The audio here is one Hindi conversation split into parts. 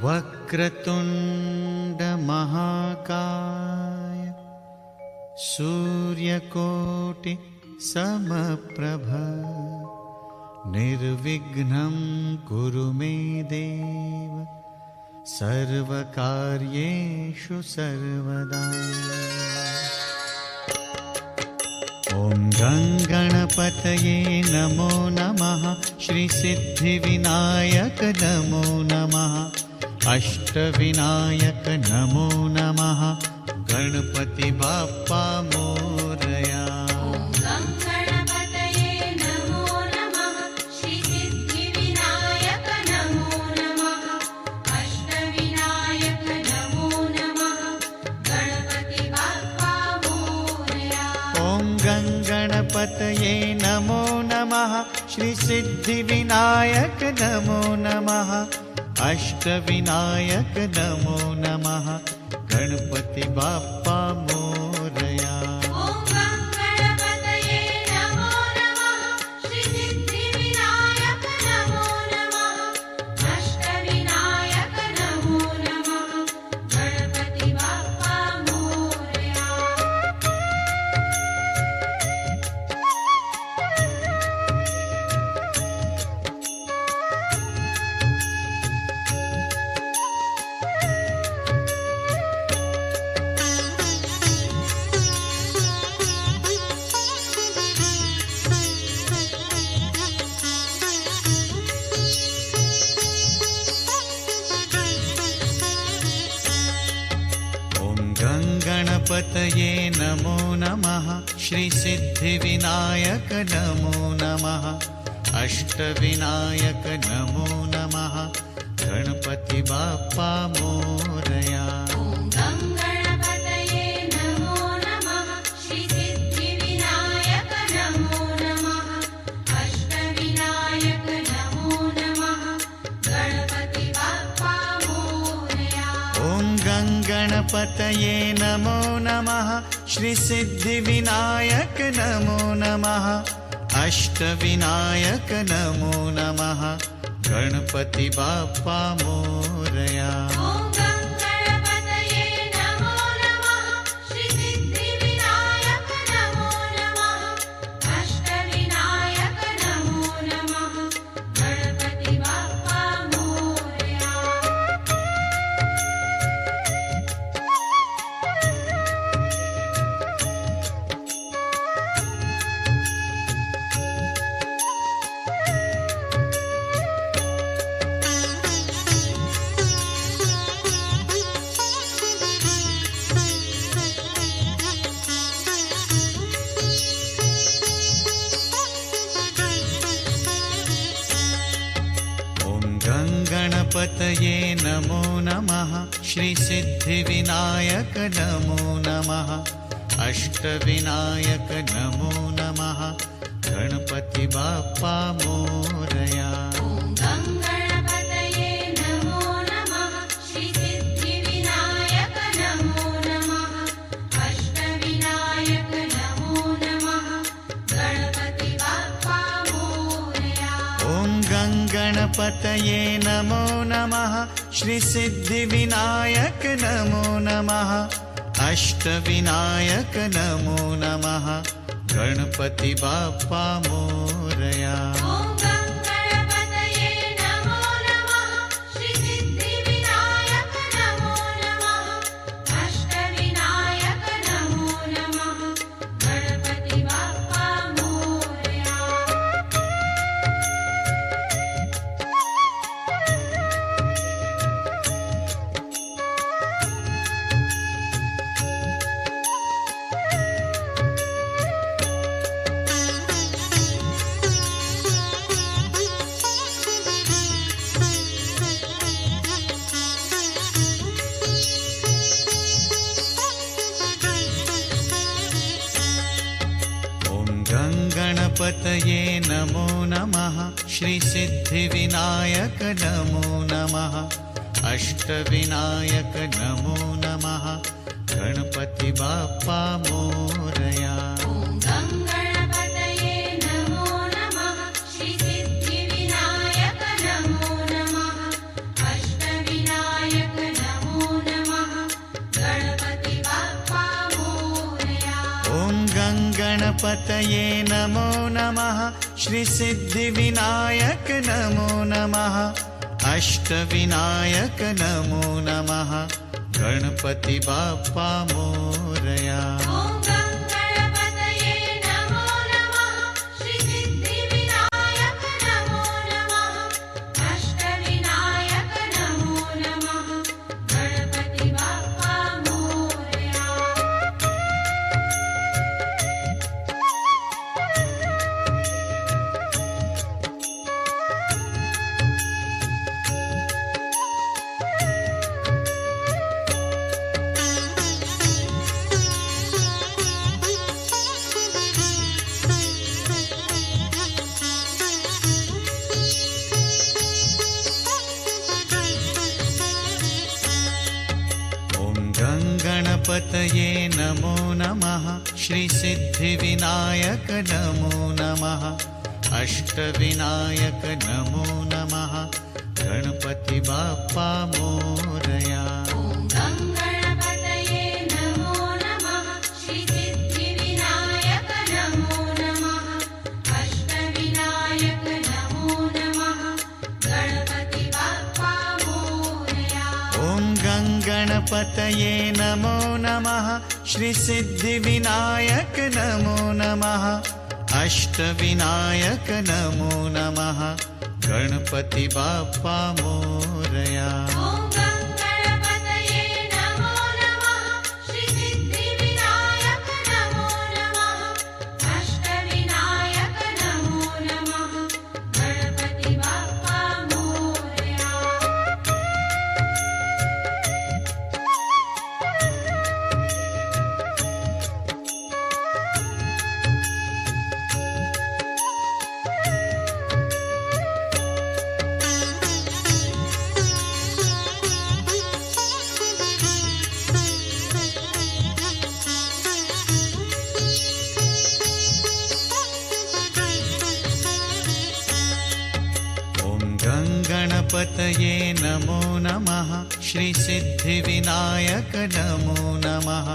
वक्रतुण्ड महाकाय सूर्यकोटि समप्रभ निर्विघ्नं कुरु मे देव सर्वकार्येषु सर्वदा। ॐ गणपतये नमो नमः। श्री सिद्धिविनायक नमो नमः। अष्टविनायक नमो नमः। गणपति बाप्पा मोरया। गणपतये नमो नमः। श्री सिद्धिविनायक नमो नमः। अष्टविनायक नमो नमः। गणपति बाप्पा मोरया। गणपतये नमो नमः। श्री सिद्धिविनायक नमो नमः। अष्टविनायक नमो नमः। गणपति बाप्पा मोरया। गणपतये नमो नमः। श्री सिद्धिविनायक नमो नमः। अष्टविनायक नमो नमः। गणपति बाप्पा मोरया। गणपतये नमो नमः। श्री सिद्धिविनायक नमो नमः। अष्टविनायक नमो नमः। गणपति बाप्पा मोरया। गणपतये नमो नमः। श्री सिद्धिविनायक नमो नमः। अष्टविनायक नमो नमः। गणपति बाप्पा मोरया। गणपतये नमो नमः। श्री सिद्धिविनायक नमो नमः। अष्टविनायक नमो नमः। गणपति बाप्पा मोरया। श्री सिद्धिविनायक नमो नमः। अष्टविनायक गणपतये नमो नमः श्रीसिद्धिविनायक नमो नमः अष्टविनायक नमो नमः गणपति बाप्पा मोरया। गणपतये नमो नमः श्रीसिद्धिविनायक नमो नमः अष्टविनायक नमो नमः गणपति बाप्पा मोरया। गणपतये नमो नमः श्रीसिद्धिविनायक नमो नमः अष्टविनायक नमो नमः गणपति बाप्पा मोरया। गणपतये नमो नमः श्रीसिद्धिविनायक नमो नमः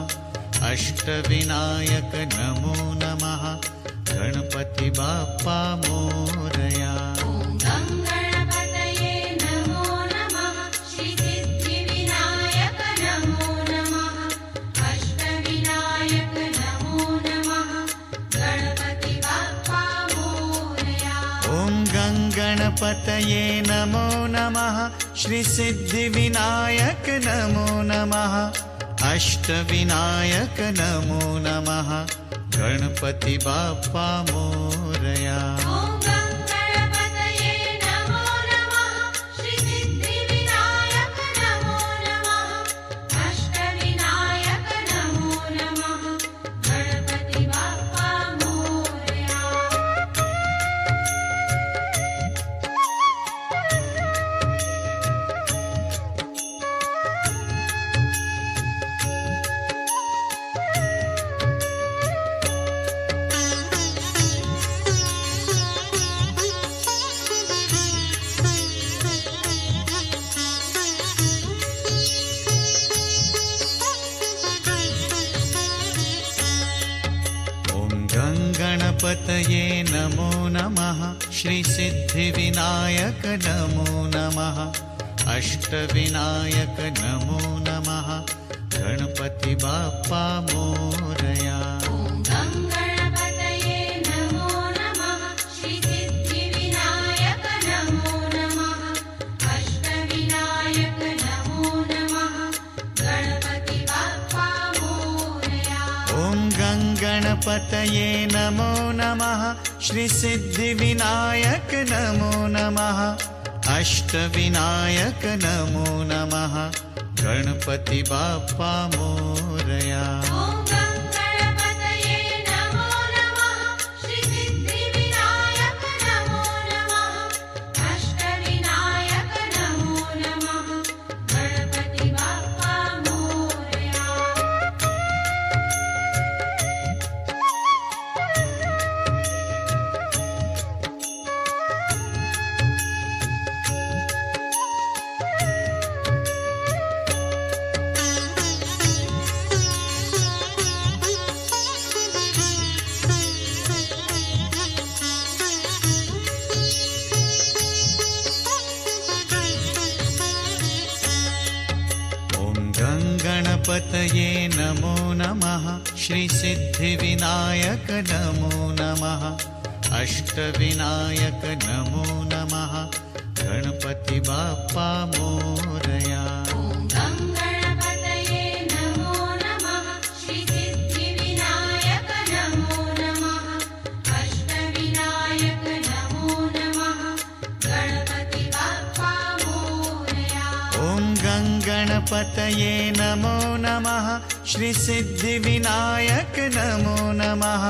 अष्टविनायक नमो नमः गणपति बाप्पा मोरया। गणपतये नमो नमः श्रीसिद्धिविनायक नमो नमः अष्टविनायक नमो नमः गणपति बाप्पा मोरया। गणपतये नमो नमः श्रीसिद्धिविनायक नमो नमः अष्टविनायक नमो नमः गणपति बाप्पा मोरया। गणपतये नमो नमः श्रीसिद्धिविनायक नमो नमः अष्टविनायक नमो नमः गणपति बाप्पा मोरया। गणपतये नमो नमः श्रीसिद्धिविनायक नमो नमः अष्टविनायक नमो नमः गणपति बाप्पा मोरया। गणपतये नमो नमः श्रीसिद्धिविनायक नमो नमः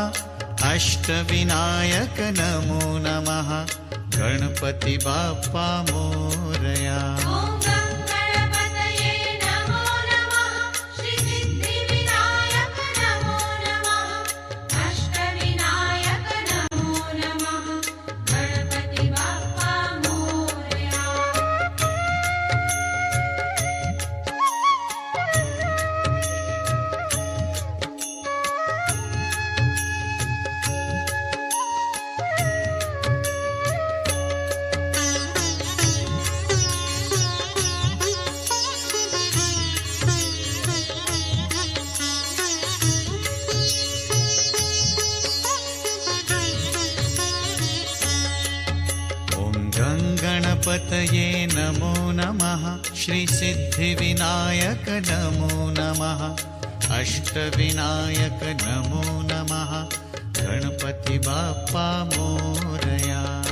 अष्टविनायक नमो नमः गणपति बाप्पा मोरया। गणपतये नमो नमः श्रीसिद्धिविनायक नमो नमः अष्टविनायक नमो नमः गणपति बाप्पा मोरया।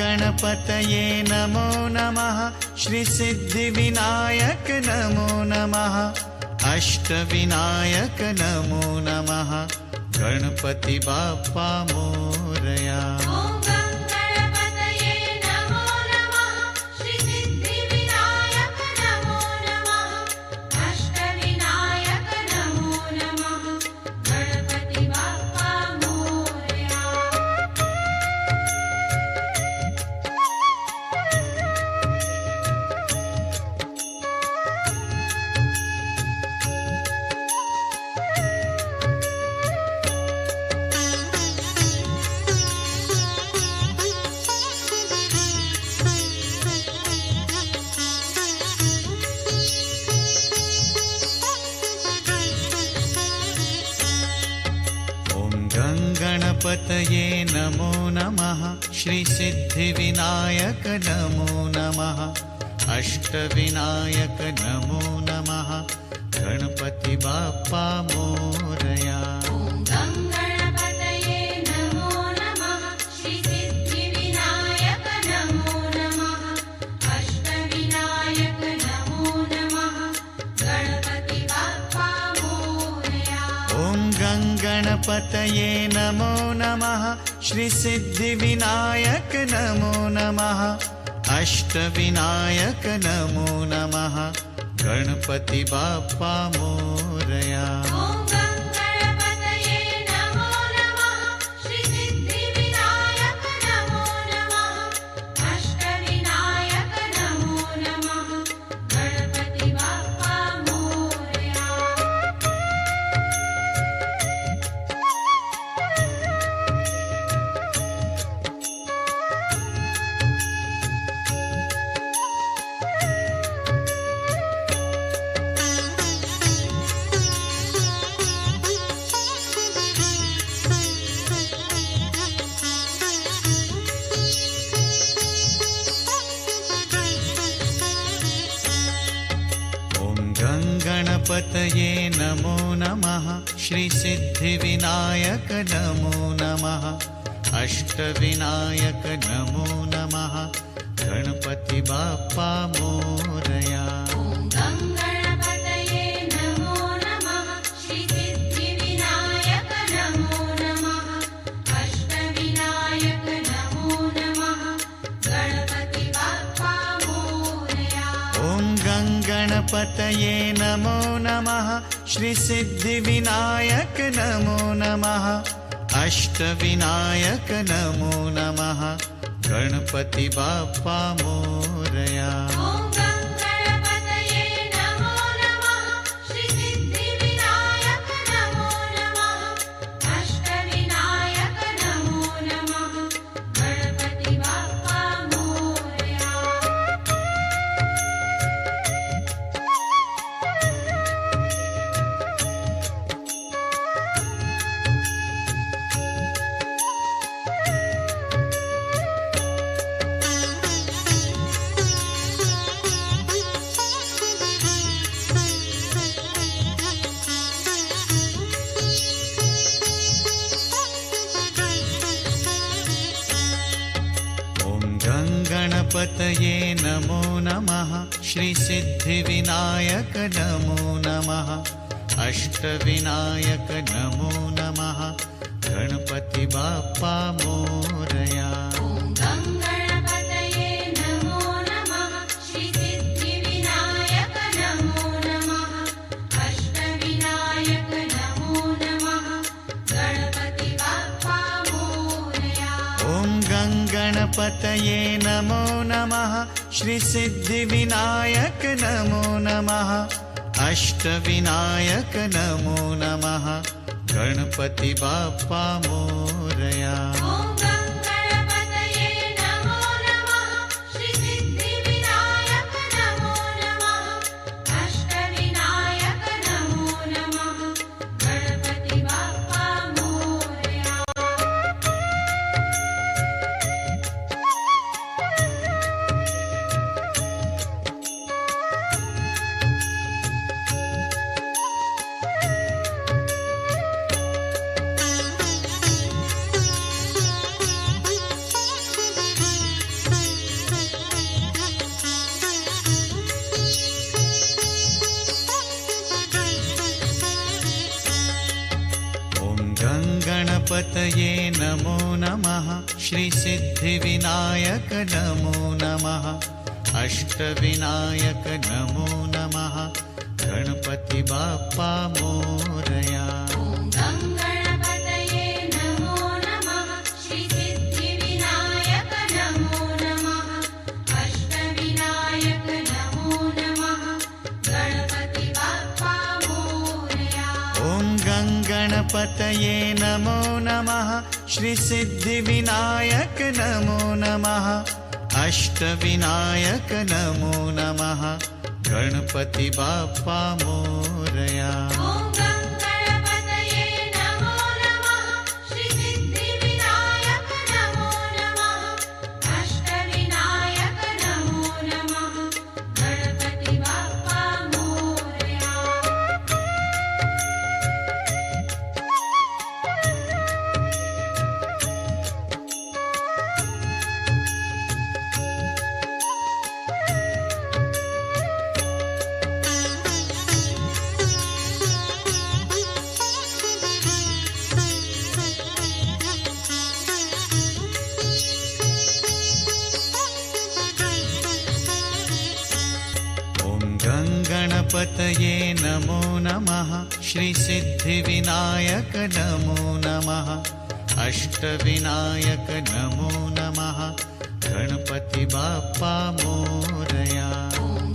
गणपतये नमो नमः श्रीसिद्धिविनायक नमो नमः अष्टविनायक नमो नमः गणपति बाप्पा मोरया। गणपतये नमो नमः श्रीसिद्धिविनायक नमो नमः अष्टविनायक नमो नमः गणपति बाप्पा मोरया। गणपतये नमो नमः श्रीसिद्धिविनायक नमो नमः अष्टविनायक नमो नमः गणपति बाप्पा मोरया। गणपतये नमो नमः श्रीसिद्धिविनायक नमो नमः अष्टविनायक नमो नमः गणपति बाप्पा मोरया। गणपतये नमो नमः श्रीसिद्धिविनायक नमो नमः अष्टविनायक नमो नमः गणपति बाप्पा मोरया। गणपतये नमो नमः श्रीसिद्धिविनायक गङ्गणपतये नमो नमः श्रीसिद्धिविनायक नमो नमः अष्टविनायक नमो नमः गणपति बाप्पा मोरया। गङ्गणपतये नमो नमः श्रीसिद्धिविनायक नमो नमः अष्टविनायक नमो नमः गणपति बाप्पा मोरया। ॐ गङ्गणपतये नमो नमः श्रीसिद्धिविनायक नमो नमः अष्टविनायक नमो नमः गणपति बाप्पा मोरया। गङ्गणपतये नमो नमः श्रीसिद्धिविनायक नमो नमः अष्टविनायक नमो नमः गणपति बाप्पा मोरया। गणपतये नमो नमः श्रीसिद्धिविनायक नमो नमः अष्टविनायक नमो नमः गणपति बाप्पा मोरया। गङ्गणपतये नमो नमः श्रीसिद्धिविनायक नमो नमः अष्टविनायक नमो नमः गणपति बाप्पा मोरया। ॐ गङ्गणपतये नमो नमः श्रीसिद्धिविनायक नमो नमः अष्टविनायक नमो नमः गणपति बाप्पा मोरया। गङ्गणपतये नमो नमः श्रीसिद्धिविनायक नमो नमः अष्टविनायक नमो नमः गणपति बाप्पा मोरया। गणपतये नमो नमः श्रीसिद्धिविनायक नमो नमः अष्टविनायक नमो नमः गणपति बाप्पा मोरया।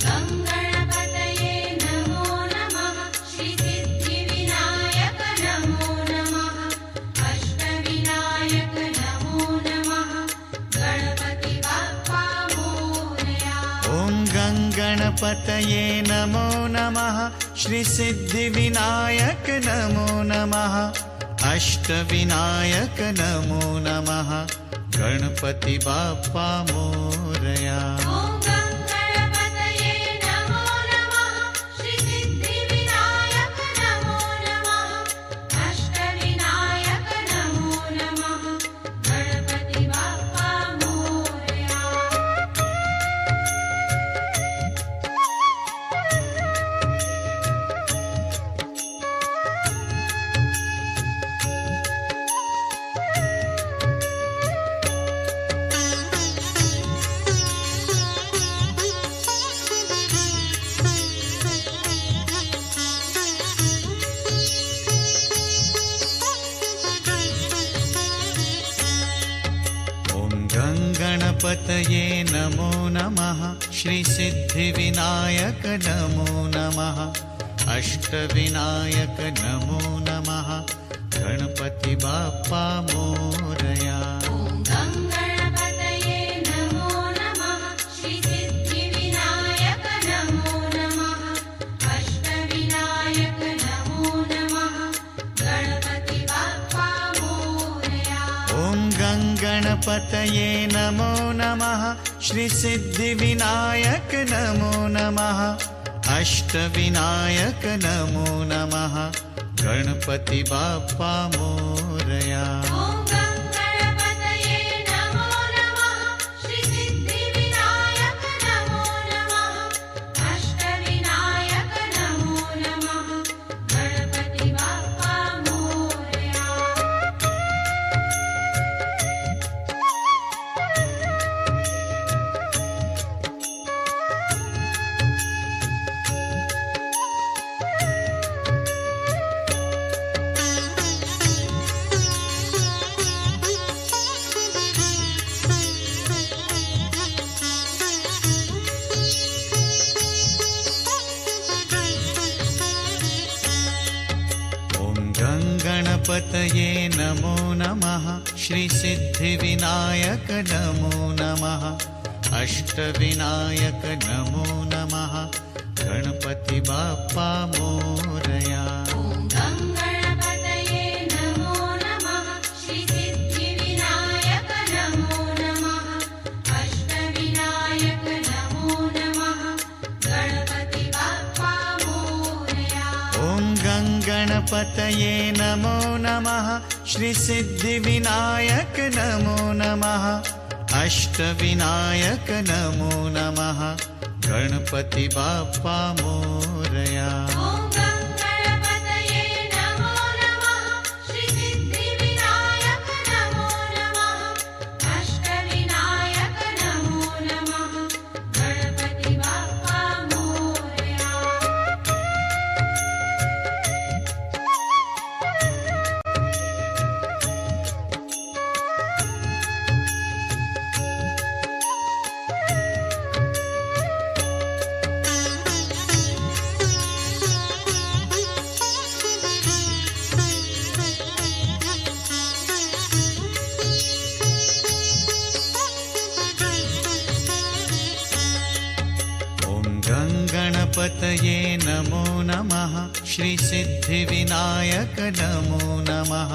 गङ्गणपतये नमो नमः श्रीसिद्धिविनायक नमो नमः अष्टविनायक नमो नमः गणपति बाप्पा मोरया। ॐ गङ्गणपतये नमो नमः श्रीसिद्धिविनायक नमो नमः अष्टविनायक नमो नमः गणपति बाप्पा मोरया। गङ्गणपतये नमो नमः श्रीसिद्धिविनायक नमो नमः अष्टविनायक नमो नमः गणपति बाप्पा मोरया। गणपतये नमो नमः श्रीसिद्धिविनायक नमो नमः अष्टविनायक नमो नमः गणपति बाप्पा मोरया। गङ्गणपतये नमो नमः श्रीसिद्धिविनायक नमो नमः अष्टविनायक नमो नमः गणपति बाप्पा मोरया। ॐ गङ्गणपतये नमो नमः श्रीसिद्धिविनायक नमो नमः अष्टविनायक नमो नमः गणपति बाप्पा मोरया। गङ्गणपतये नमो नमः श्रीसिद्धिविनायक गणपतये नमो नमः श्रीसिद्धिविनायक नमो नमः अष्टविनायक नमो नमः गणपति बाप्पा मोरया। ॐ गं गणपतये नमो नमः श्रीसिद्धिविनायक नमो नमः अष्टविनायक नमो नमः गणपति बाप्पा मोरया। ॐ गं गणपतये नमो नमः श्रीसिद्धिविनायक नमो नमः अष्टविनायक नमो नमः गणपति बाप्पा मोरया। ॐ गं गणपतये नमो नमः श्रीसिद्धिविनायक नमो नमः अष्टविनायक नमो नमः गणपति बाप्पा मोरया। गणपतये नमो नमः श्रीसिद्धिविनायक नमो नमः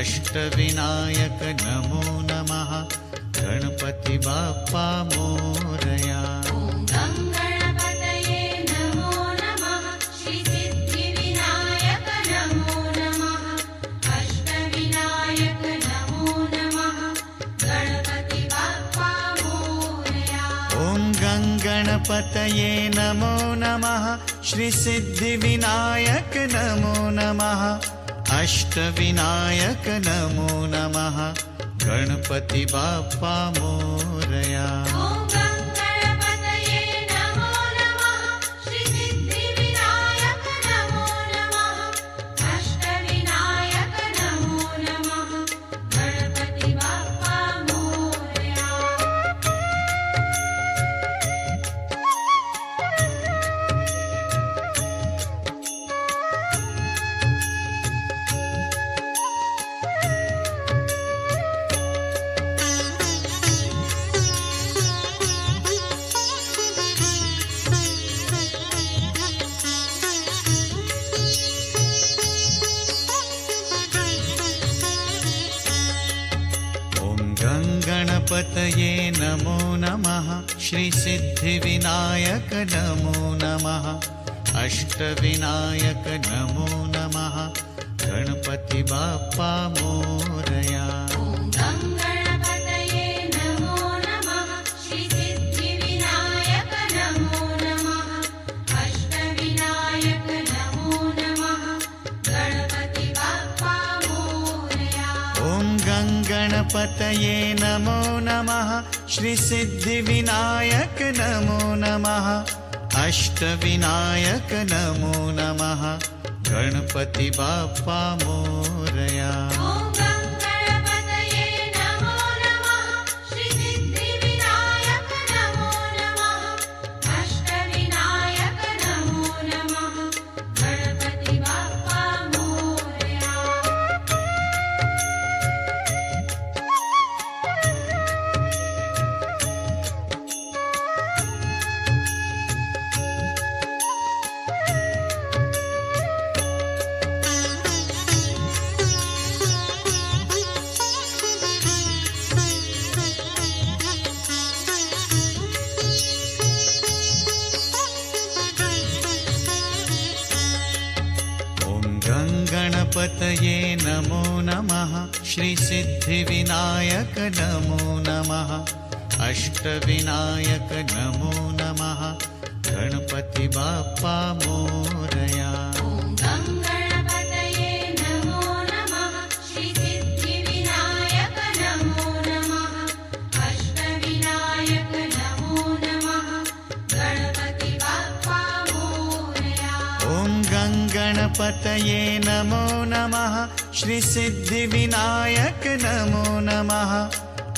अष्टविनायक नमो नमः गणपति बाप्पा मोरया। ॐ गं गणपतये नमो नमः श्रीसिद्धिविनायक नमो नमः अष्टविनायक नमो नमः गणपति बाप्पा मोरया। ॐ गं गणपतये नमो नमः श्रीसिद्धिविनायक नमो नमः अष्टविनायक नमो नमः गणपति बाप्पा मोरया। ॐ गं गणपतये नमो नमः श्रीसिद्धिविनायक नमो नमः अष्टविनायक नमो नमः गणपति बाप्पा मोरया। गणपतये नमो नमः श्रीसिद्धिविनायक नमो नमः अष्टविनायक नमो नमः गणपति बाप्पा मोरया। ॐ गं गणपतये नमो नमः श्रीसिद्धिविनायक नमो नमः अष्टविनायक नमो नमः गणपति बाप्पा मोरया। ॐ गं गणपतये नमो नमः श्रीसिद्धिविनायक नमो नमः अष्टविनायक नमो नमः गणपति बाप्पा मोरया। ॐ गं गणपतये नमो नमः श्रीसिद्धिविनायक नमो नमः अष्टविनायक नमो नमः गणपति बाप्पा मोरया। गणपतये नमो नमः श्रीसिद्धिविनायक नमो नमः अष्टविनायक नमो नमः गणपति बाप्पा मोरया। ॐ गं गणपतये नमो नमः श्रीसिद्धिविनायक नमो नमः अष्टविनायक नमो नमः गणपति बाप्पा मोरया। ॐ गं गणपतये नमो नमः श्रीसिद्धिविनायक नमो नमः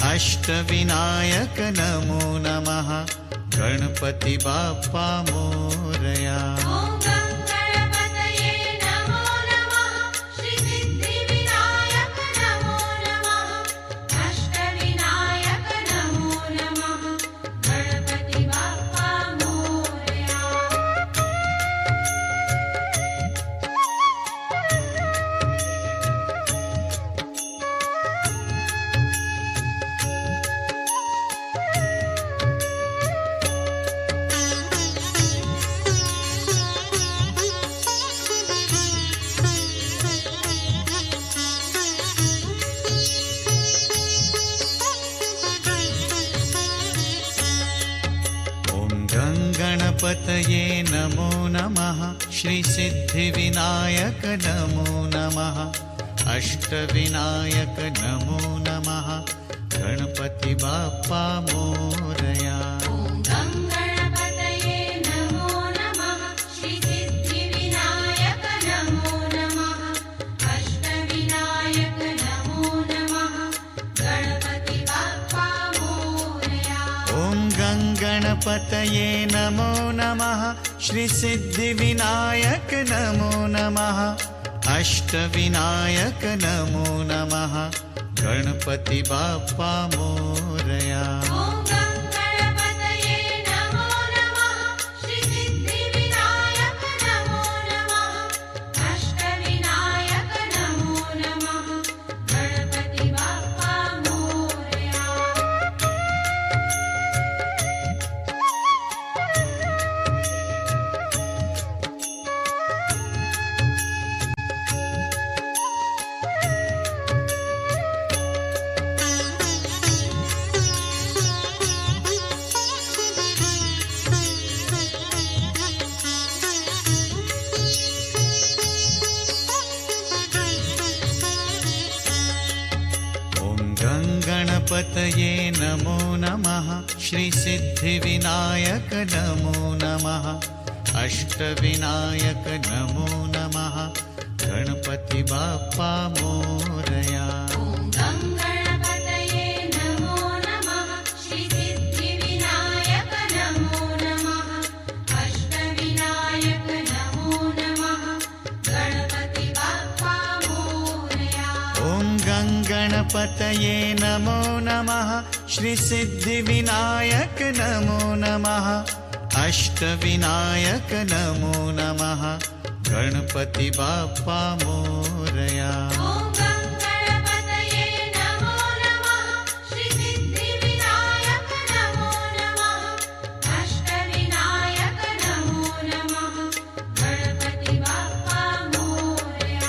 अष्टविनायक नमो नमः गणपति बाप्पा मोरया। ॐ गं गणपतये नमो नमः श्रीसिद्धिविनायक गङ्गणपतये नमो नमः श्रीसिद्धिविनायक नमो नमः अष्टविनायक नमो नमः गणपति बाप्पा मोरया ॐ गङ्गणपतये नमो नमः श्रीसिद्धिविनायक नमो नमः अष्टविनायक नमो नमः गणपति बाप्पा मोरया ॐ गङ्गणपतये नमो नमः श्रीसिद्धिविनायक नमो नमः अष्टविनायक नमो नमः गणपति बाप्पा मोरया ॐ गङ्गणपतये नमो नमः श्रीसिद्धिविनायक नमो नमः अष्टविनायक नमो नमः गणपति बाप्पा मोरया ॐ गङ्गणपतये नमो नमः श्रीसिद्धिविनायक नमो नमः अष्टविनायक नमो नमः गणपति बाप्पा मोरया ॐ गङ्गणपतये नमो नमः श्रीसिद्धिविनायक नमो नमः अष्टविनायक नमो नमः गणपति बाप्पा मोरया ॐ गङ्गणपतये नमो नमः श्रीसिद्धिविनायक नमो नमः अष्टविनायक नमो नमः गणपति बाप्पा मोरया ॐ गङ्गणपतये नमो नमः श्रीसिद्धिविनायक नमो नमः अष्टविनायक नमो नमः गणपति बाप्पा मोरया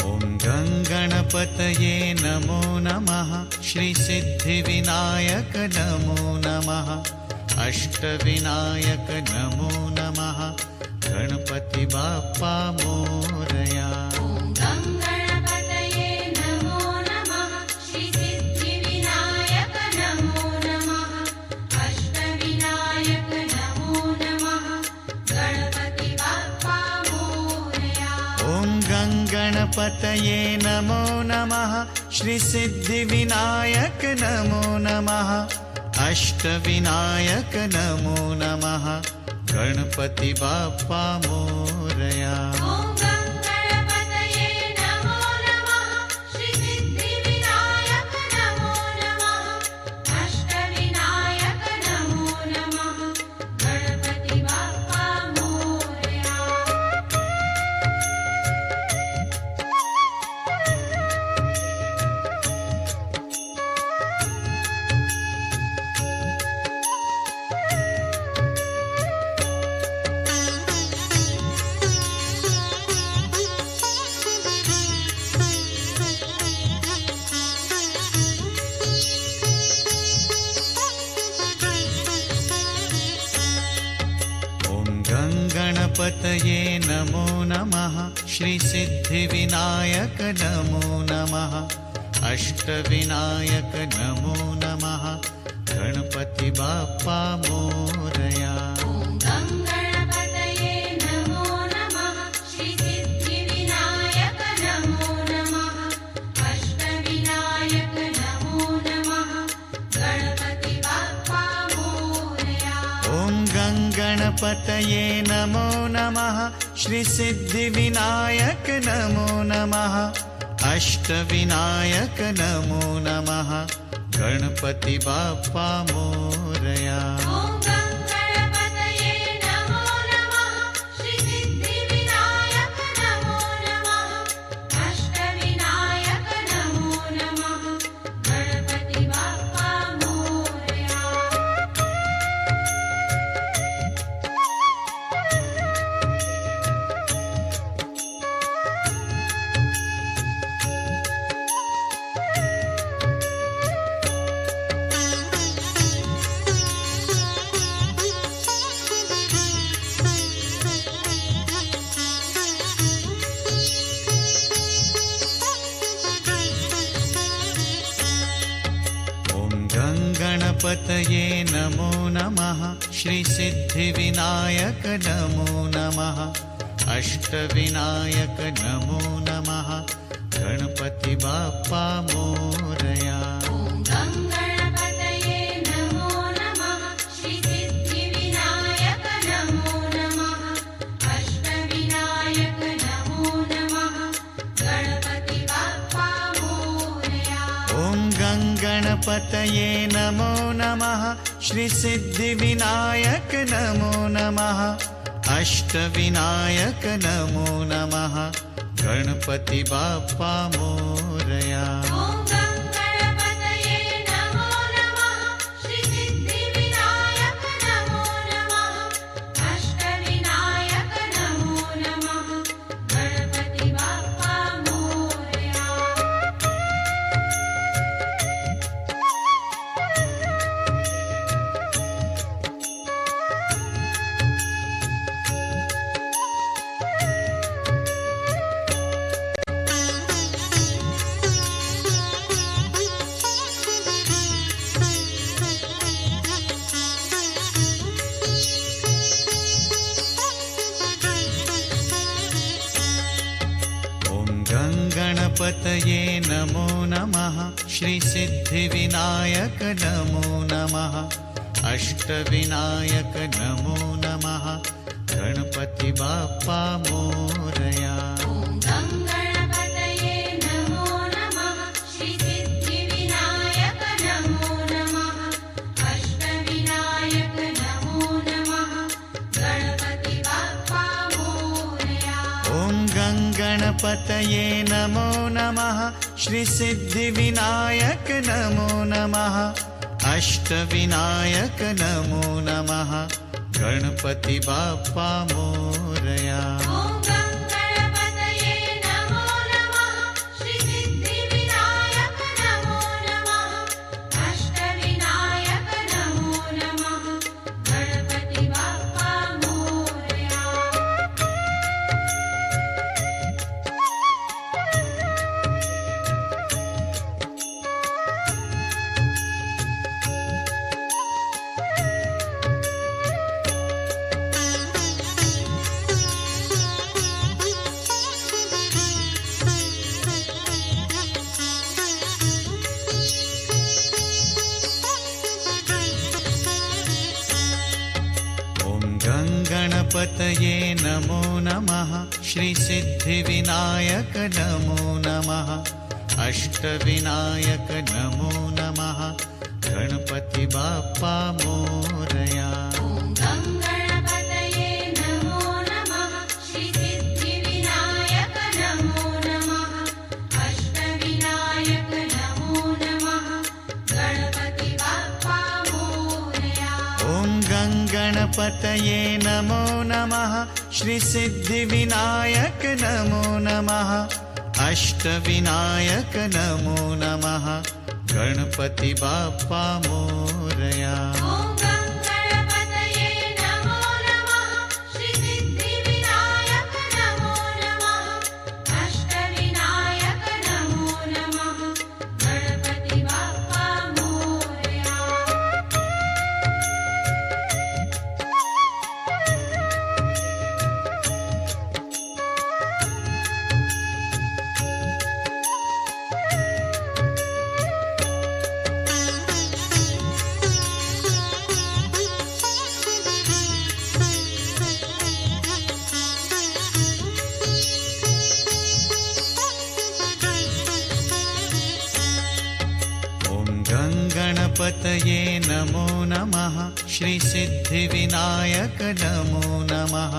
ॐ गङ्गणपतये नमो नमः श्रीसिद्धिविनायक नमो नमः अष्टविनायक नमो नमः गणपति बाप्पा मोरया ॐ गङ्गणपतये नमो नमः श्रीसिद्धिविनायक नमो नमः अष्टविनायक नमो नमः गणपति बाप्पा मोरया ॐ गङ्गणपतये नमो नमः श्रीसिद्धिविनायक नमो नमः अष्टविनायक नमो नमः गणपति बाप्पा मोरया ॐ गङ्गणपतये नमो नमः श्रीसिद्धिविनायक नमो नमः अष्टविनायक नमो नमः गणपति बाप्पा मोरया ॐ गङ्गणपतये नमो नमः श्रीसिद्धिविनायक नमो नमः अष्टविनायक नमो नमः गणपति बाप्पा मोरया ॐ गङ्गणपतये नमो नमः श्रीसिद्धिविनायक नमो नमः अष्टविनायक नमो नमः गणपति बाप्पा मोरया ॐ गङ्गणपतये नमो नमः श्रीसिद्धिविनायक नमो नमः अष्टविनायक नमो नमः गणपति बाप्पा मोरया ॐ गङ्गणपतये नमो नमः गणपतये नमो नमः श्रीसिद्धिविनायक नमो नमः अष्टविनायक नमो नमः गणपति बाप्पा मोरया। ॐ गं गणपतये नमो नमः श्रीसिद्धिविनायक नमो नमः अष्टविनायक नमो नमः गणपति बाप्पा मोरया। ॐ गं गणपतये नमो नमः श्रीसिद्धिविनायक नमो नमः अष्टविनायक नमो नमः गणपति बाप्पा मोरया। ॐ गं गणपतये नमो नमः श्रीसिद्धिविनायक नमो नमः अष्टविनायक नमो नमः गणपति बाप्पा मोरया। गणपतये नमो नमः श्रीसिद्धिविनायक नमो नमः अष्टविनायक नमो नमः गणपति बाप्पा मोरया। ॐ गं गणपतये नमो नमः श्रीसिद्धिविनायक नमो नमः अष्टविनायक नमो नमः गणपति बाप्पा मोरया। ॐ गं गणपतये नमो नमः श्रीसिद्धिविनायक नमो नमः अष्टविनायक नमो नमः गणपति बाप्पा मोरया। ॐ गं गणपतये नमो नमः श्रीसिद्धिविनायक नमो नमः अष्टविनायक नमो नमः गणपति बाप्पा मोरया। गणपतये नमो नमः श्रीसिद्धिविनायक नमो नमः अष्टविनायक नमो नमः गणपति बाप्पा मोरया। ॐ गं गणपतये नमो नमः श्रीसिद्धिविनायक नमो नमः अष्टविनायक नमो नमः गणपति बाप्पा मोरया। ॐ गं गणपतये नमो नमः श्रीसिद्धिविनायक नमो नमः अष्टविनायक नमो नमः गणपति बाप्पा मोरया। ॐ गं गणपतये नमो नमः श्रीसिद्धिविनायक नमो नमः अष्टविनायक नमो नमः गणपति बाप्पा मोरया। गणपतये नमो नमः श्रीसिद्धिविनायक नमो नमः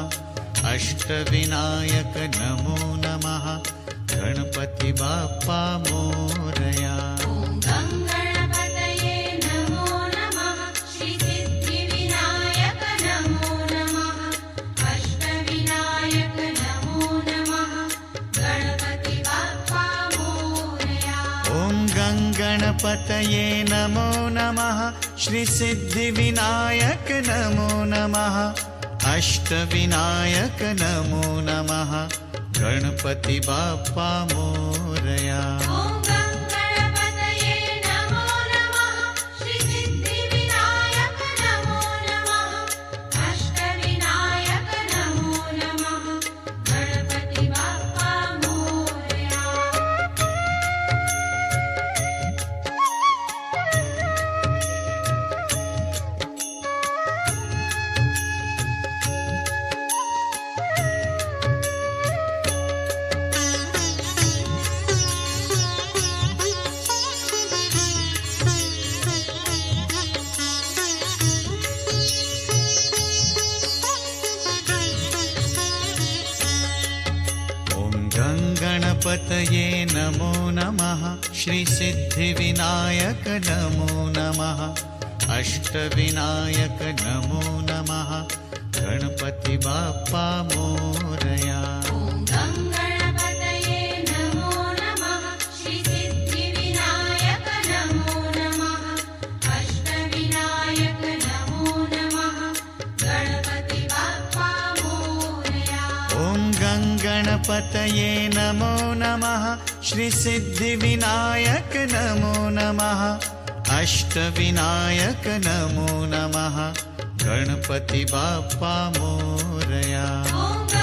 अष्टविनायक नमो नमः गणपति बाप्पा मोरया। ॐ गं गणपतये नमो नमः श्रीसिद्धिविनायक नमो नमः अष्टविनायक नमो नमः गणपति बाप्पा मोरया। ॐ गं गणपतये नमो नमः श्रीसिद्धिविनायक नमो नमः अष्टविनायक नमो नमः गणपति बाप्पा मोरया। ॐ गं गणपतये नमो नमः श्रीसिद्धिविनायक गणपतये नमो नमः श्रीसिद्धिविनायक नमो नमः अष्टविनायक नमो नमः गणपति बाप्पा मोरया ॐ गङ्गणपतये नमो नमः श्रीसिद्धिविनायक नमो नमः अष्टविनायक नमो नमः गणपति बाप्पा मोरया ॐ गङ्गणपतये नमो नमः श्रीसिद्धिविनायक नमो नमः अष्टविनायक नमो नमः गणपति बाप्पा मोरया ॐ